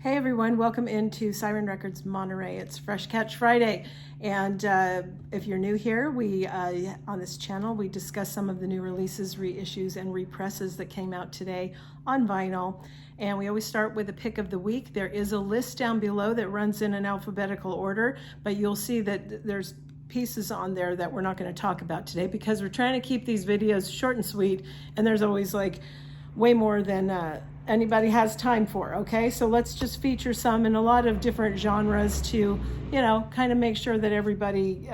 Hey everyone, welcome into Siren Records Monterey. It's Fresh Catch Friday, and if you're new here, we on this channel we discuss some of the new releases, reissues, and represses that came out today on vinyl. And we always start with a pick of the week. There is a list down below that runs in an alphabetical order, but you'll see that there's pieces on there that we're not going to talk about today because we're trying to keep these videos short and sweet, and there's always like way more than anybody has time for. Okay, so let's just feature some in a lot of different genres to, you know, kind of make sure that everybody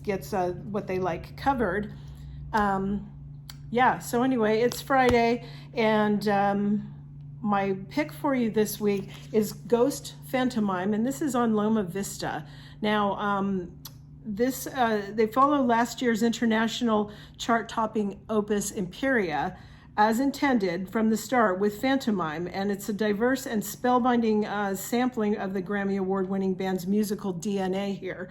gets what they like covered. Yeah, so anyway, it's Friday, and my pick for you this week is Ghost Phantomime, and this is on Loma Vista. Now, they follow last year's international chart-topping opus Imperia, as intended from the start with Phantomime, and it's a diverse and spellbinding sampling of the Grammy Award-winning band's musical DNA here.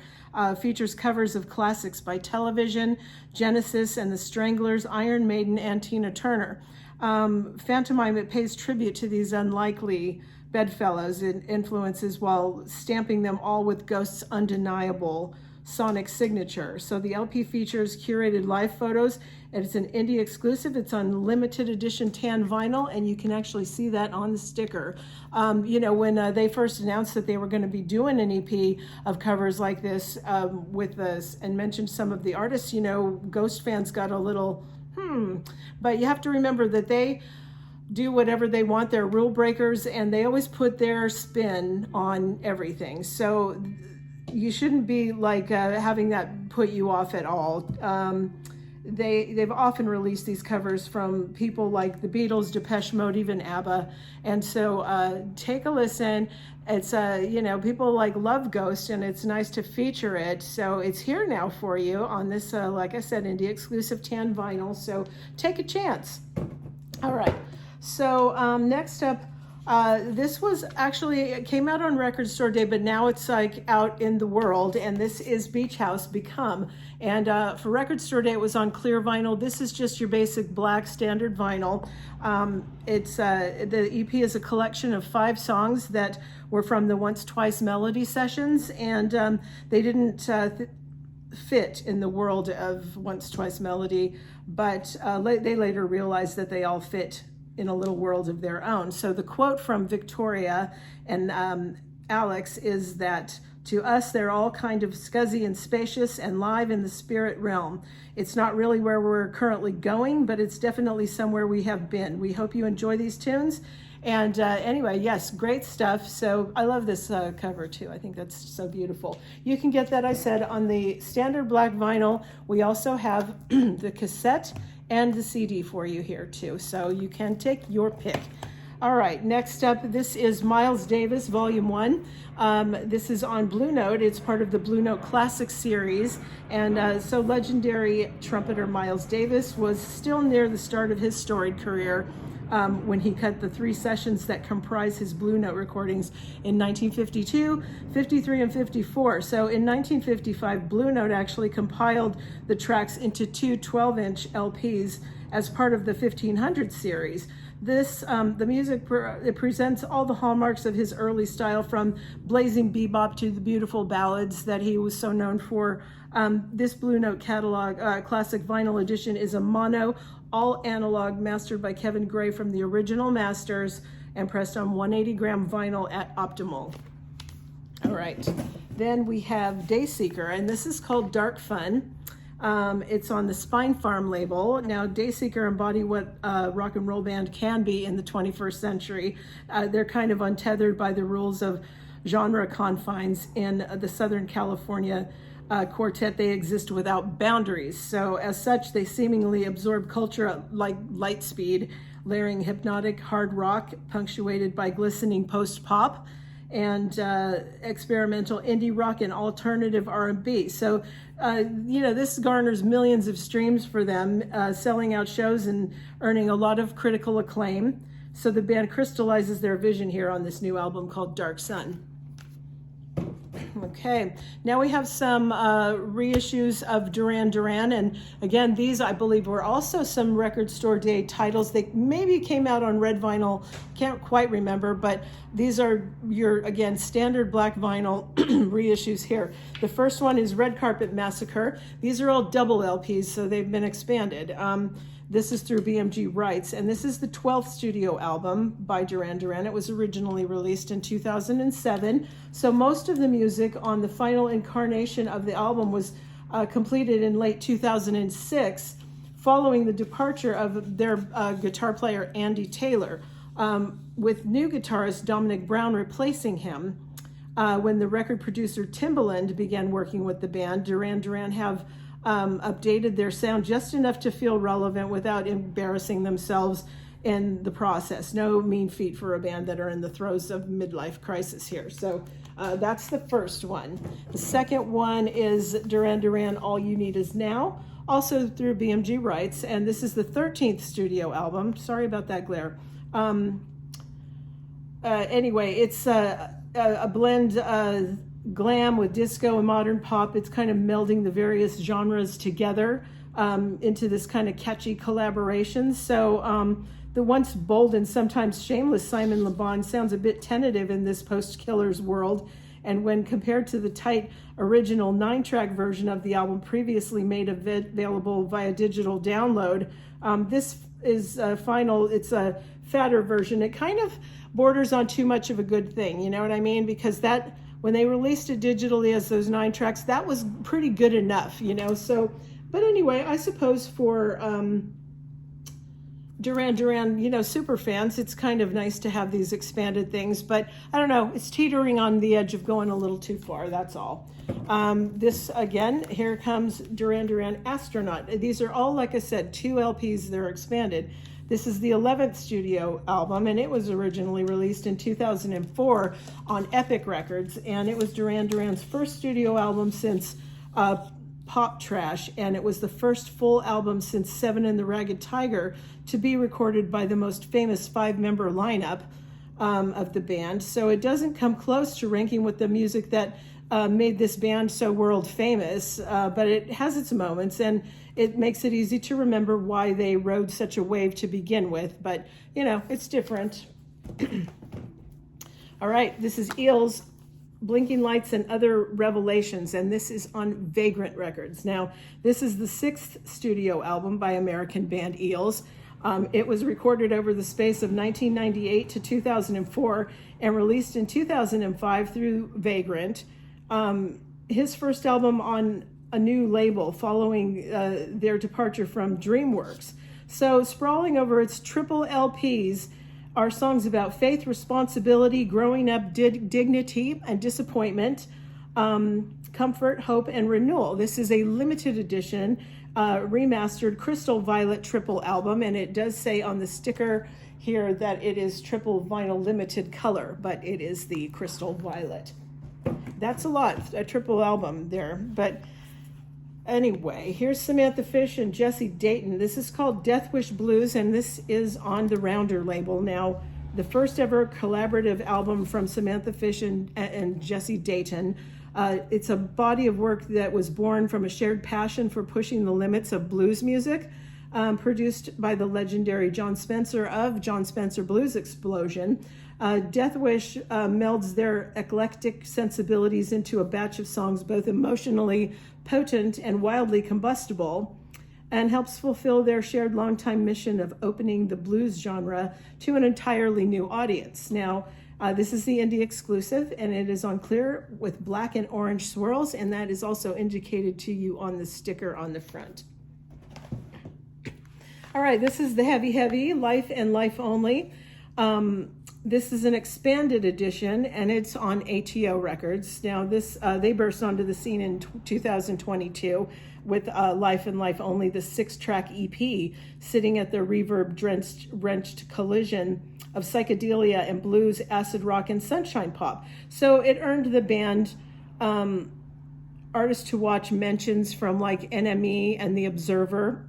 Features covers of classics by Television, Genesis and the Stranglers, Iron Maiden, and Tina Turner. Phantomime, it pays tribute to these unlikely bedfellows and influences while stamping them all with Ghost's undeniable sonic signature. So the LP features curated live photos, and it's an indie exclusive. It's on limited edition tan vinyl, and you can actually see that on the sticker. You know, when they first announced that they were going to be doing an EP of covers like this with this, and mentioned some of the artists, you know, Ghost fans got a little but you have to remember that they do whatever they want. They're rule breakers, and they always put their spin on everything. So you shouldn't be like having that put you off at all. They've often released these covers from people like the Beatles, Depeche Mode, even ABBA. And so take a listen. It's, you know, people like love Ghost, and it's nice to feature it. So it's here now for you on this, like I said, indie exclusive tan vinyl. So take a chance. All right. So next up, this was actually, it came out on Record Store Day, but now it's like out in the world, and this is Beach House Become. And for Record Store Day, it was on clear vinyl. This is just your basic black standard vinyl. The EP is a collection of 5 songs that were from the Once Twice Melody sessions, and they didn't fit in the world of Once Twice Melody, but they later realized that they all fit in a little world of their own. So the quote from Victoria and Alex is that, "To us, they're all kind of scuzzy and spacious and live in the spirit realm. It's not really where we're currently going, but it's definitely somewhere we have been. We hope you enjoy these tunes." And anyway, yes, great stuff. So I love this cover too. I think that's so beautiful. You can get that, I said, on the standard black vinyl. We also have the cassette and the CD for you here too, so you can take your pick. All right, next up, this is Miles Davis, Volume 1. This is on Blue Note. It's part of the Blue Note Classic series, and so legendary trumpeter Miles Davis was still near the start of his storied career when he cut the 3 sessions that comprise his Blue Note recordings in 1952, 53, and 54. So in 1955, Blue Note actually compiled the tracks into 2 12-inch LPs as part of the 1500 series. This, the music, it presents all the hallmarks of his early style, from blazing bebop to the beautiful ballads that he was so known for. This Blue Note catalog, classic vinyl edition, is a mono, all analog, mastered by Kevin Gray from the original masters, and pressed on 180-gram vinyl at Optimal. All right, then we have Dayseeker, and this is called Dark Fun. It's on the Spine Farm label. Now, Dayseeker embody what rock and roll band can be in the 21st century. They're kind of untethered by the rules of genre confines. In the Southern California quartet, they exist without boundaries. So as such, they seemingly absorb culture like light speed, layering hypnotic hard rock punctuated by glistening post-pop, and experimental indie rock and alternative R&B. So, you know, this garners millions of streams for them, selling out shows and earning a lot of critical acclaim. So the band crystallizes their vision here on this new album called Dark Sun. Okay, now we have some reissues of Duran Duran, and again, these I believe were also some record store day titles. They maybe came out on red vinyl, can't quite remember, but these are your, again, standard black vinyl reissues here. The first one is Red Carpet Massacre. These are all double LPs, so they've been expanded. This is through BMG Rights, and this is the 12th studio album by Duran Duran. It was originally released in 2007, so most of the music on the final incarnation of the album was completed in late 2006, following the departure of their guitar player Andy Taylor, with new guitarist Dominic Brown replacing him. When the record producer Timbaland began working with the band, Duran Duran have updated their sound just enough to feel relevant without embarrassing themselves in the process. No mean feat for a band that are in the throes of midlife crisis here. So that's the first one. The second one is Duran Duran, All You Need Is Now, also through BMG Rights, and this is the 13th studio album. Sorry about that glare. Anyway, it's a blend glam with disco and modern pop. It's kind of melding the various genres together into this kind of catchy collaboration. So the once bold and sometimes shameless Simon Le Bon sounds a bit tentative in this post-Killers world, and when compared to the tight original 9-track version of the album previously made available via digital download, this is final. It's a fatter version. It kind of borders on too much of a good thing, you know what I mean? Because that, when they released it digitally as those 9 tracks, that was pretty good enough, you know? So, but anyway, I suppose for Duran Duran, you know, super fans, it's kind of nice to have these expanded things, but I don't know, it's teetering on the edge of going a little too far, that's all. This, again, here comes Duran Duran Astronaut. These are all, like I said, 2 LPs, they're expanded. This is the 11th studio album, and it was originally released in 2004 on Epic Records, and it was Duran Duran's first studio album since Pop Trash, and it was the first full album since Seven and the Ragged Tiger to be recorded by the most famous 5-member lineup of the band. So it doesn't come close to ranking with the music that made this band so world famous, but it has its moments, and it makes it easy to remember why they rode such a wave to begin with, but you know, it's different. All right, this is Eels, Blinking Lights and Other Revelations, and this is on Vagrant Records. Now, this is the 6th studio album by American band Eels. It was recorded over the space of 1998 to 2004 and released in 2005 through Vagrant. His first album on a new label following their departure from DreamWorks. So sprawling over its triple LPs are songs about faith, responsibility, growing up, dignity and disappointment, comfort, hope, and renewal. This is a limited edition, remastered Crystal Violet triple album, and it does say on the sticker here that it is triple vinyl limited color, but it is the Crystal Violet. That's a lot, a triple album there, but anyway, here's Samantha Fish and Jesse Dayton. This is called Death Wish Blues, and this is on the Rounder label. Now, the first ever collaborative album from Samantha Fish and Jesse Dayton. It's a body of work that was born from a shared passion for pushing the limits of blues music, produced by the legendary John Spencer of John Spencer Blues Explosion. Death Wish melds their eclectic sensibilities into a batch of songs both emotionally potent and wildly combustible, and helps fulfill their shared longtime mission of opening the blues genre to an entirely new audience. Now, this is the indie exclusive, and it is on clear with black and orange swirls, and that is also indicated to you on the sticker on the front. All right, this is the Heavy Life and Life Only. This is an expanded edition, and it's on ATO Records. Now, this they burst onto the scene in 2022 with Life and Life Only, the 6-track EP, sitting at the reverb-drenched collision of psychedelia and blues, acid rock, and sunshine pop. So it earned the band Artists to Watch mentions from like NME and The Observer,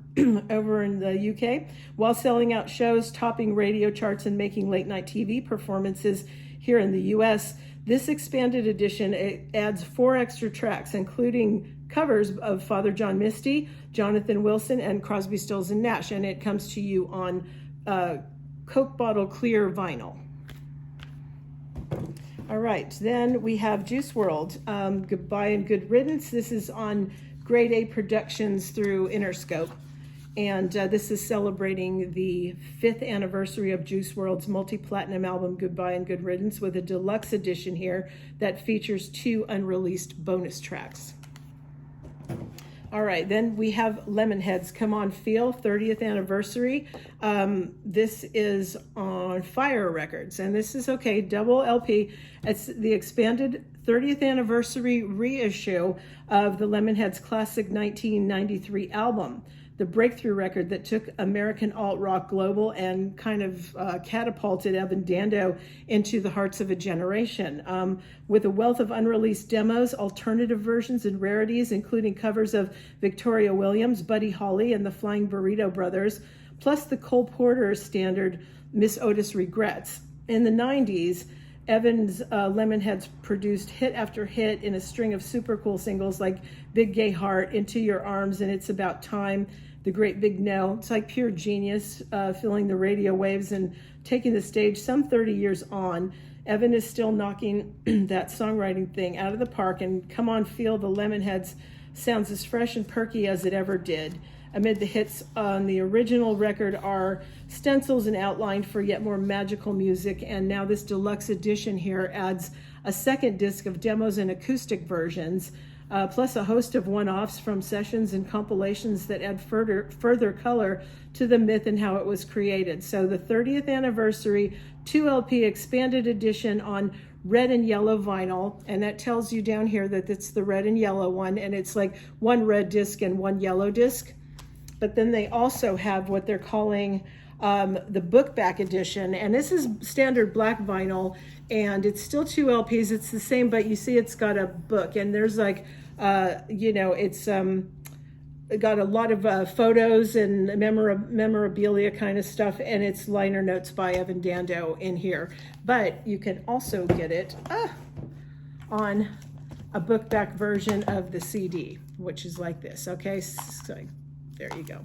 over in the UK, while selling out shows, topping radio charts, and making late night TV performances here in the US. This expanded edition, it adds 4 extra tracks, including covers of Father John Misty, Jonathan Wilson, and Crosby, Stills, and Nash, and it comes to you on Coke bottle clear vinyl. All right, then we have Juice WRLD, Goodbye and Good Riddance. This is on Grade A Productions through Interscope. And this is celebrating the 5th anniversary of Juice WRLD's multi-platinum album, Goodbye and Good Riddance, with a deluxe edition here that features 2 unreleased bonus tracks. All right, then we have Lemonheads, Come On Feel, 30th anniversary. This is on Fire Records, and this is, double LP. It's the expanded 30th anniversary reissue of the Lemonheads classic 1993 album, the breakthrough record that took American alt-rock global and kind of catapulted Evan Dando into the hearts of a generation. With a wealth of unreleased demos, alternative versions, and rarities, including covers of Victoria Williams, Buddy Holly, and the Flying Burrito Brothers, plus the Cole Porter standard Miss Otis Regrets. In the 90s, Evan's Lemonheads produced hit after hit in a string of super cool singles like Big Gay Heart, Into Your Arms, and It's About Time, The Great Big No. It's like pure genius, filling the radio waves and taking the stage. Some 30 years on, Evan is still knocking that songwriting thing out of the park, and Come On Feel, the Lemonheads sounds as fresh and perky as it ever did. Amid the hits on the original record are stencils and outline for yet more magical music, and now this deluxe edition here adds a second disc of demos and acoustic versions, plus a host of one-offs from sessions and compilations that add further color to the myth and how it was created. So the 30th anniversary 2LP expanded edition on red and yellow vinyl, and that tells you down here that it's the red and yellow one, and it's like 1 red disc and 1 yellow disc. But then they also have what they're calling the book back edition, and this is standard black vinyl, and it's still 2 LPs. It's the same, but you see it's got a book, and there's like it's got a lot of photos and memorabilia kind of stuff, and it's liner notes by Evan Dando in here. But you can also get it on a book back version of the CD, which is like this. Okay, so there you go.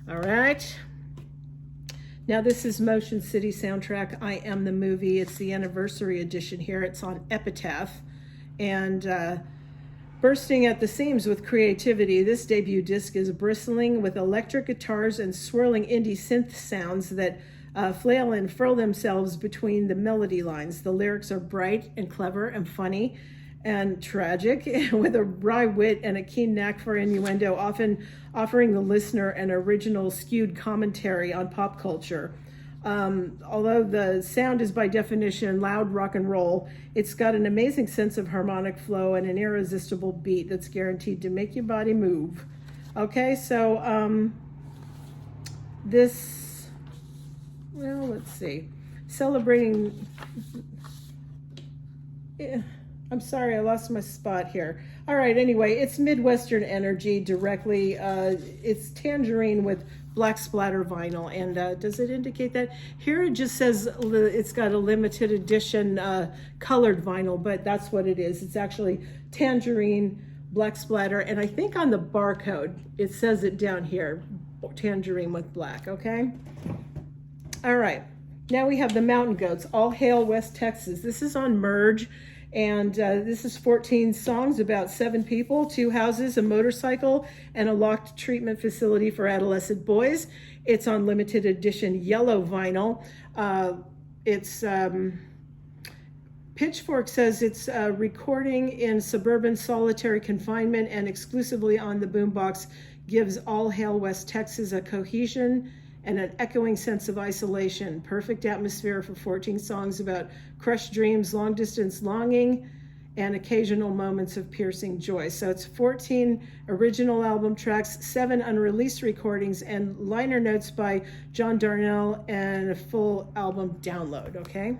All right. Now this is Motion City soundtrack, I Am the Movie. It's the anniversary edition here. It's on Epitaph. And bursting at the seams with creativity, this debut disc is bristling with electric guitars and swirling indie synth sounds that flail and furl themselves between the melody lines. The lyrics are bright and clever and funny and tragic, with a wry wit and a keen knack for innuendo, often offering the listener an original skewed commentary on pop culture. Although the sound is by definition loud rock and roll, it's got an amazing sense of harmonic flow and an irresistible beat that's guaranteed to make your body move. Okay, so this, well, let's see, celebrating, I'm sorry, I lost my spot here. All right, anyway, it's Midwestern energy directly. It's tangerine with black splatter vinyl. And does it indicate that? Here it just says it's got a limited edition colored vinyl, but that's what it is. It's actually tangerine, black splatter. And I think on the barcode, it says it down here, tangerine with black, okay? All right, now we have the Mountain Goats, All Hail West Texas. This is on Merge. And this is 14 songs about 7 people, 2 houses, a motorcycle, and a locked treatment facility for adolescent boys. It's on limited edition yellow vinyl. Pitchfork says it's recording in suburban solitary confinement and exclusively on the boombox gives All Hail West Texas a cohesion and an echoing sense of isolation. Perfect atmosphere for 14 songs about crushed dreams, long distance longing, and occasional moments of piercing joy. So it's 14 original album tracks, 7 unreleased recordings, and liner notes by John Darnell, and a full album download, okay?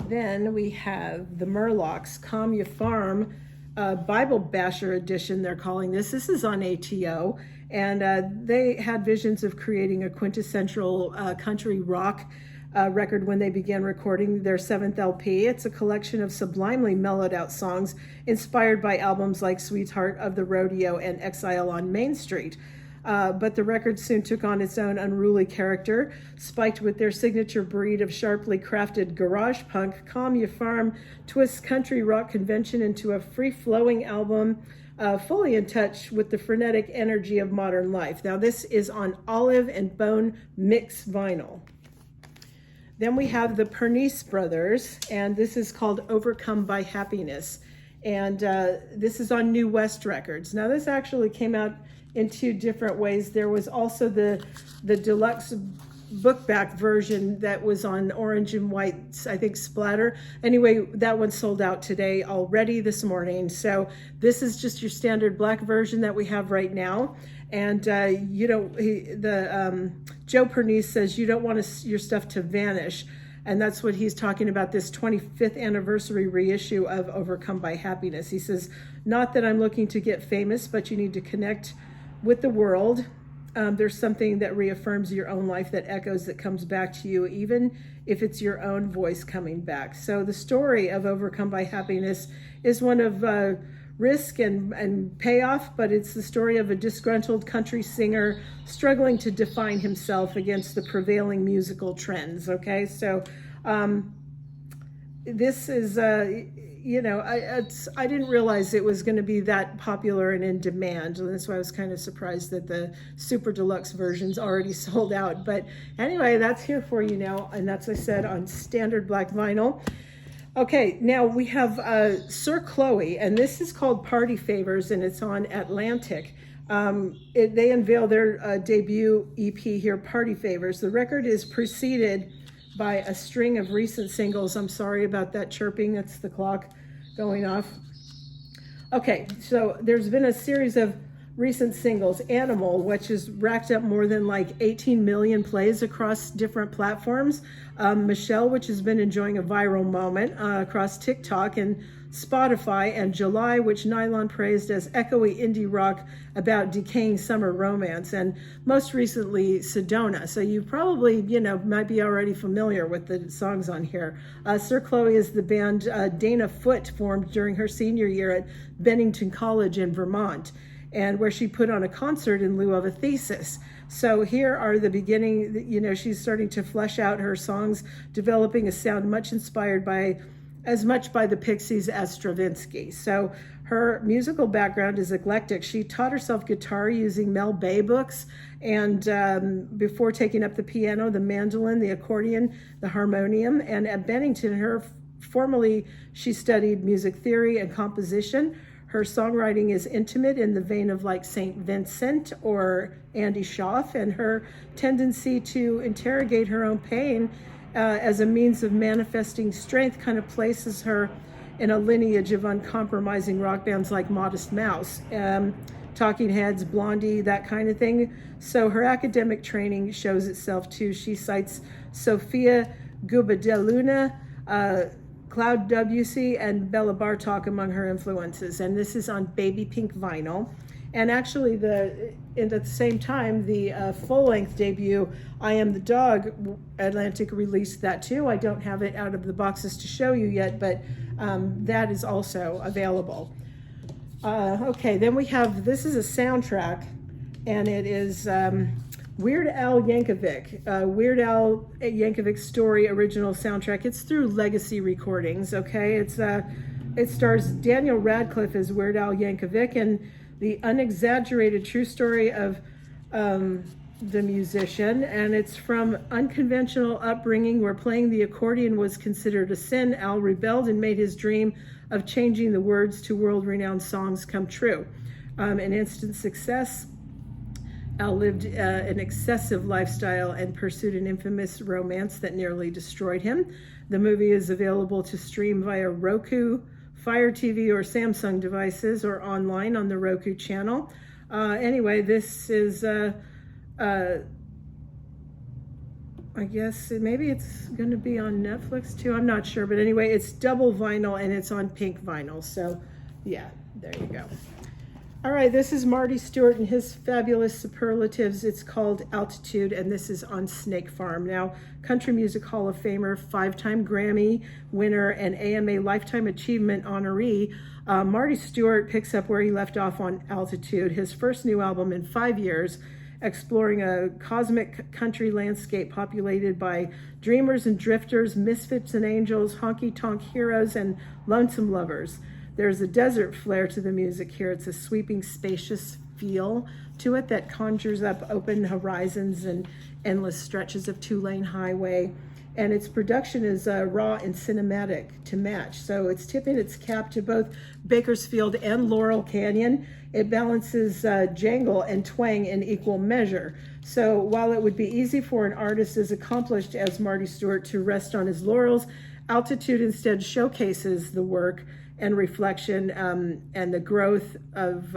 Then we have the Murlocs, Calm Ya Farm, Bible Basher edition, they're calling this. This is on ATO, and they had visions of creating a quintessential country rock record when they began recording their 7th LP. It's a collection of sublimely mellowed out songs inspired by albums like Sweetheart of the Rodeo and Exile on Main Street. But the record soon took on its own unruly character, spiked with their signature breed of sharply crafted garage punk. Calm Ya Farm twists country rock convention into a free-flowing album, fully in touch with the frenetic energy of modern life. Now this is on Olive and Bone mix vinyl. Then we have the Pernice Brothers, and this is called Overcome by Happiness. And this is on New West Records. Now this actually came out in 2 different ways. There was also the deluxe bookback version that was on orange and white, I think, splatter. Anyway, that one sold out today already this morning. So this is just your standard black version that we have right now. And Joe Pernice says you don't want your stuff to vanish. And that's what he's talking about, this 25th anniversary reissue of Overcome by Happiness. He says, not that I'm looking to get famous, but you need to connect with the world. There's something that reaffirms your own life, that echoes, that comes back to you, even if it's your own voice coming back. So the story of Overcome by Happiness is one of risk and payoff, but it's the story of a disgruntled country singer struggling to define himself against the prevailing musical trends. Okay, so this is I didn't realize it was going to be that popular and in demand, and that's why I was kind of surprised that the super deluxe version's already sold out. But anyway, that's here for you now, and that's, I said, on standard black vinyl. Okay, now we have Sir Chloe, and this is called Party Favors, and it's on Atlantic. They unveil their debut EP here, Party Favors. The record is preceded by a string of recent singles. I'm sorry about that chirping, that's the clock going off. Okay, so there's been a series of recent singles. Animal, which has racked up more than like 18 million plays across different platforms. Michelle, which has been enjoying a viral moment across TikTok and Spotify. And July, which Nylon praised as echoey indie rock about decaying summer romance. And most recently, Sedona. So you probably, might be already familiar with the songs on here. Sir Chloe is the band Dana Foote formed during her senior year at Bennington College in Vermont, and where she put on a concert in lieu of a thesis. So here are the beginning, she's starting to flesh out her songs, developing a sound much inspired by the Pixies as Stravinsky. So her musical background is eclectic. She taught herself guitar using Mel Bay books, and before taking up the piano, the mandolin, the accordion, the harmonium. And at Bennington, formerly she studied music theory and composition. Her songwriting is intimate, in the vein of like St. Vincent or Andy Schaaf, and her tendency to interrogate her own pain as a means of manifesting strength kind of places her in a lineage of uncompromising rock bands like Modest Mouse, Talking Heads, Blondie, that kind of thing. So her academic training shows itself too. She cites Sofia Gubadelluna, Cloud Debussy, and Bella Bartok among her influences. And this is on baby pink vinyl. And actually, at the same time, the full-length debut, I Am the Dog, Atlantic released that too. I don't have it out of the boxes to show you yet, but that is also available. Okay, then we have, this is a soundtrack, and it is Weird Al Yankovic, Weird Al Yankovic Story original soundtrack. It's through Legacy Recordings, okay? It stars Daniel Radcliffe as Weird Al Yankovic, and the unexaggerated true story of the musician. And it's from unconventional upbringing where playing the accordion was considered a sin. Al rebelled and made his dream of changing the words to world-renowned songs come true. An instant success, Al lived an excessive lifestyle and pursued an infamous romance that nearly destroyed him. The movie is available to stream via Roku, Fire TV, or Samsung devices, or online on the Roku channel. Anyway, this is, I guess maybe it's going to be on Netflix too. I'm not sure. But anyway, it's double vinyl and it's on pink vinyl. So, yeah. There you go. All right, this is Marty Stuart and his fabulous superlatives. It's called Altitude, and this is on Snake Farm. Now, Country Music Hall of Famer, 5-time Grammy winner, and AMA Lifetime Achievement honoree, Marty Stuart picks up where he left off on Altitude, his first new album in 5 years, exploring a cosmic country landscape populated by dreamers and drifters, misfits and angels, honky-tonk heroes, and lonesome lovers. There's a desert flair to the music here. It's a sweeping, spacious feel to it that conjures up open horizons and endless stretches of 2-lane highway. And its production is raw and cinematic to match. So it's tipping its cap to both Bakersfield and Laurel Canyon. It balances jangle and twang in equal measure. So while it would be easy for an artist as accomplished as Marty Stuart to rest on his laurels, Altitude instead showcases the work and reflection and the growth of,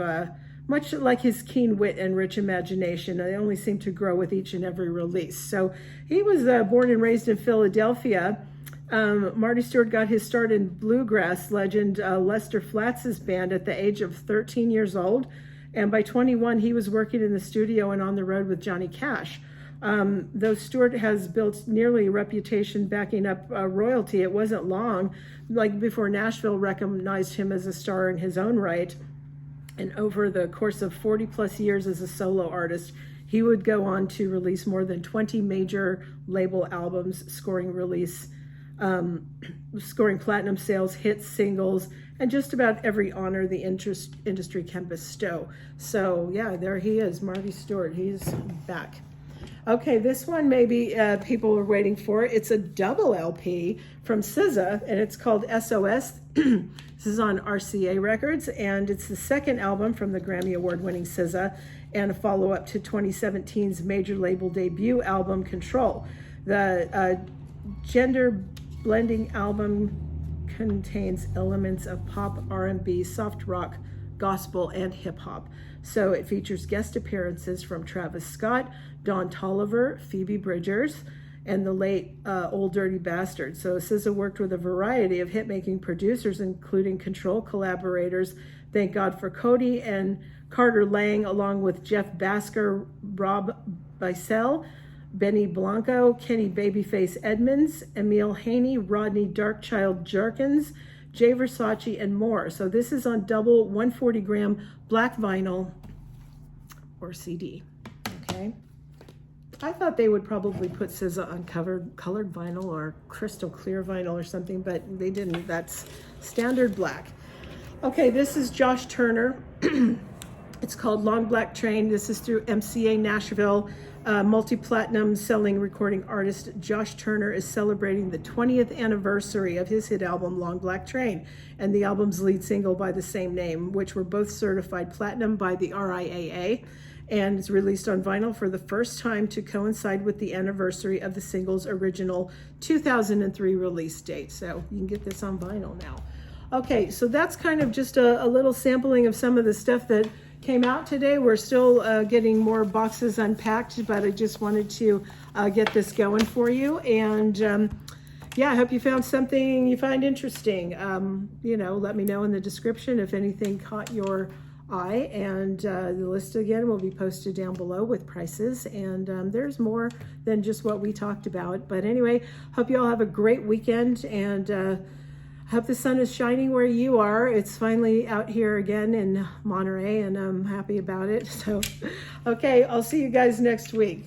much like his keen wit and rich imagination. They only seem to grow with each and every release. So he was born and raised in Philadelphia. Marty Stuart got his start in bluegrass legend Lester Flatz's band at the age of 13 years old. And by 21, he was working in the studio and on the road with Johnny Cash. Though Stuart has built nearly a reputation backing up royalty, it wasn't long before Nashville recognized him as a star in his own right. And over the course of 40 plus years as a solo artist, he would go on to release more than 20 major label albums, scoring platinum sales, hits, singles, and just about every honor the industry can bestow. So yeah, there he is, Marty Stuart. He's back. Okay, this one maybe people are waiting for. It's a double LP from SZA, and it's called SOS. This is on RCA Records, and it's the second album from the Grammy Award-winning SZA, and a follow-up to 2017's major label debut album, Control. The gender-blending album contains elements of pop, R&B, soft rock, gospel, and hip-hop. So it features guest appearances from Travis Scott, Don Toliver, Phoebe Bridgers, and the late Old Dirty Bastard. So SZA worked with a variety of hit-making producers, including Control collaborators Thank God for Cody and Carter Lang, along with Jeff Basker, Rob Bissell, Benny Blanco, Kenny Babyface Edmonds, Emil Haney, Rodney Darkchild Jerkins, Jay Versace, and more. So this is on double 140-gram black vinyl or CD, okay? I thought they would probably put SZA on colored vinyl or crystal clear vinyl or something, but they didn't. That's standard black. Okay, this is Josh Turner. It's called Long Black Train. This is through MCA Nashville. Multi-platinum selling recording artist Josh Turner is celebrating the 20th anniversary of his hit album Long Black Train and the album's lead single by the same name, which were both certified platinum by the RIAA, and is released on vinyl for the first time to coincide with the anniversary of the single's original 2003 release date. So you can get this on vinyl now. Okay, so that's kind of just a little sampling of some of the stuff that came out today. We're still getting more boxes unpacked, but I just wanted to get this going for you. And yeah, I hope you found something you find interesting. Let me know in the description if anything caught your eye, and the list again will be posted down below with prices, and there's more than just what we talked about. But anyway, hope you all have a great weekend, and hope the sun is shining where you are. It's finally out here again in Monterey, and I'm happy about it. So, okay, I'll see you guys next week.